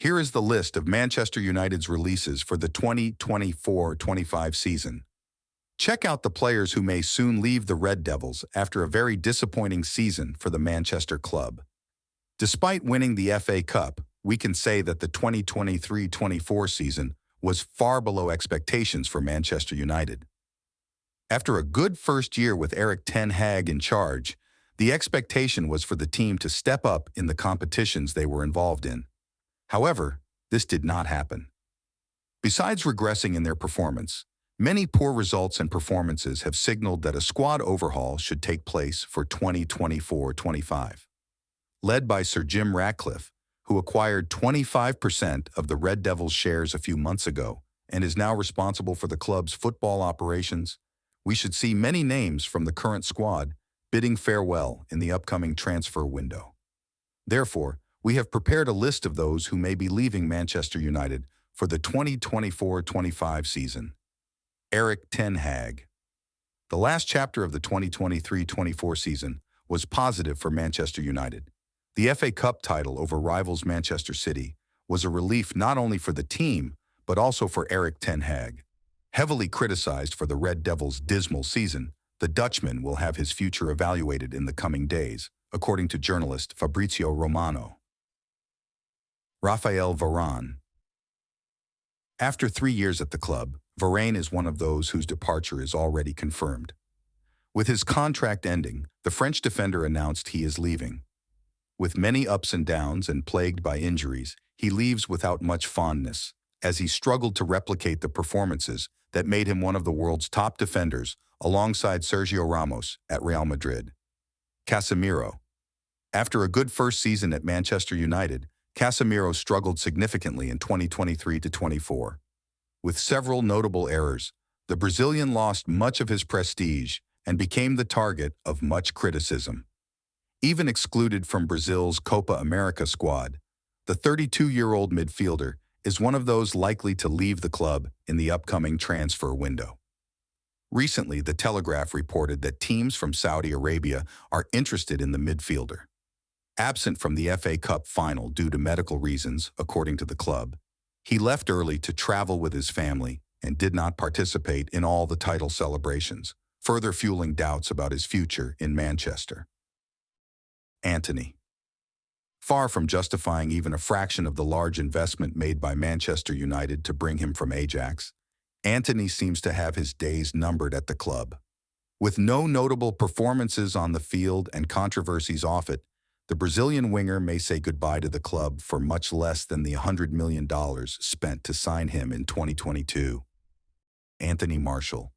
Here is the list of Manchester United's releases for the 2024-25 season. Check out the players who may soon leave the Red Devils after a very disappointing season for the Manchester club. Despite winning the FA Cup, we can say that the 2023-24 season was far below expectations for Manchester United. After a good first year with Erik ten Hag in charge, the expectation was for the team to step up in the competitions they were involved in. However, this did not happen. Besides regressing in their performance, many poor results and performances have signaled that a squad overhaul should take place for 2024-25. Led by Sir Jim Ratcliffe, who acquired 25% of the Red Devils shares a few months ago and is now responsible for the club's football operations, we should see many names from the current squad bidding farewell in the upcoming transfer window. Therefore, we have prepared a list of those who may be leaving Manchester United for the 2024-25 season. Erik ten Hag. The last chapter of the 2023-24 season was positive for Manchester United. The FA Cup title over rivals Manchester City was a relief not only for the team, but also for Erik ten Hag. Heavily criticized for the Red Devils' dismal season, the Dutchman will have his future evaluated in the coming days, according to journalist Fabrizio Romano. Raphael Varane. After 3 years at the club, Varane is one of those whose departure is already confirmed. With his contract ending, the French defender announced he is leaving. With many ups and downs and plagued by injuries, he leaves without much fondness, as he struggled to replicate the performances that made him one of the world's top defenders alongside Sergio Ramos at Real Madrid. Casemiro. After a good first season at Manchester United, Casemiro struggled significantly in 2023-24. With several notable errors, the Brazilian lost much of his prestige and became the target of much criticism. Even excluded from Brazil's Copa America squad, the 32-year-old midfielder is one of those likely to leave the club in the upcoming transfer window. Recently, The Telegraph reported that teams from Saudi Arabia are interested in the midfielder. Absent from the FA Cup final due to medical reasons, according to the club, he left early to travel with his family and did not participate in all the title celebrations, further fueling doubts about his future in Manchester. Antony. Far from justifying even a fraction of the large investment made by Manchester United to bring him from Ajax, Antony seems to have his days numbered at the club. With no notable performances on the field and controversies off it, the Brazilian winger may say goodbye to the club for much less than the $100 million spent to sign him in 2022. Anthony Martial.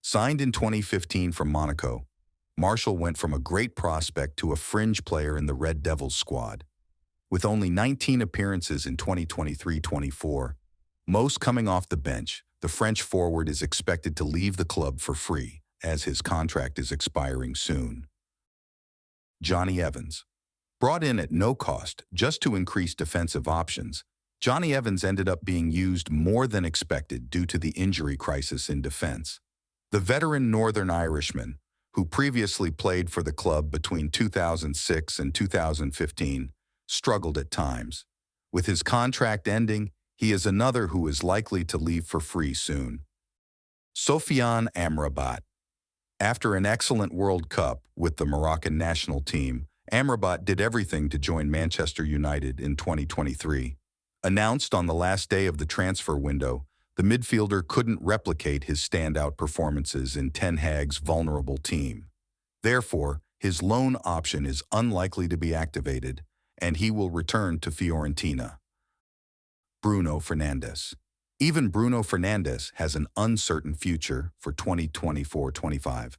Signed in 2015 from Monaco, Martial went from a great prospect to a fringe player in the Red Devils squad. With only 19 appearances in 2023-24, most coming off the bench, the French forward is expected to leave the club for free, as his contract is expiring soon. Jonny Evans. Brought in at no cost just to increase defensive options, Jonny Evans ended up being used more than expected due to the injury crisis in defense. The veteran Northern Irishman, who previously played for the club between 2006 and 2015, struggled at times. With his contract ending, he is another who is likely to leave for free soon. Sofiane Amrabat. After an excellent World Cup with the Moroccan national team, Amrabat did everything to join Manchester United in 2023. Announced on the last day of the transfer window, the midfielder couldn't replicate his standout performances in Ten Hag's vulnerable team. Therefore, his loan option is unlikely to be activated, and he will return to Fiorentina. Bruno Fernandes. Even Bruno Fernandes has an uncertain future for 2024-25.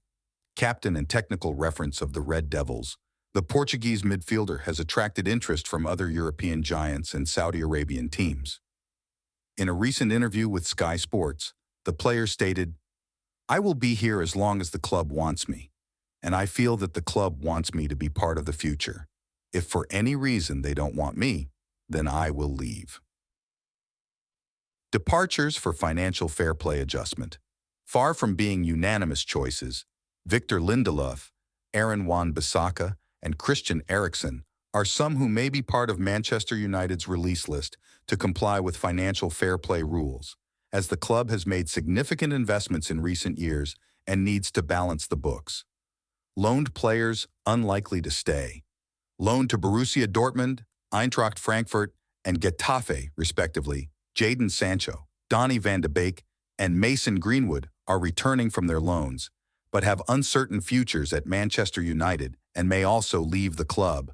Captain and technical reference of the Red Devils, the Portuguese midfielder has attracted interest from other European giants and Saudi Arabian teams. In a recent interview with Sky Sports, the player stated, "I will be here as long as the club wants me, and I feel that the club wants me to be part of the future. If for any reason they don't want me, then I will leave." Departures for financial fair play adjustment. Far from being unanimous choices, Victor Lindelof, Aaron Wan-Bissaka, and Christian Eriksen are some who may be part of Manchester United's release list to comply with financial fair play rules, as the club has made significant investments in recent years and needs to balance the books. Loaned players unlikely to stay. Loaned to Borussia Dortmund, Eintracht Frankfurt, and Getafe, respectively, Jadon Sancho, Donny van de Beek, and Mason Greenwood are returning from their loans, but have uncertain futures at Manchester United and may also leave the club.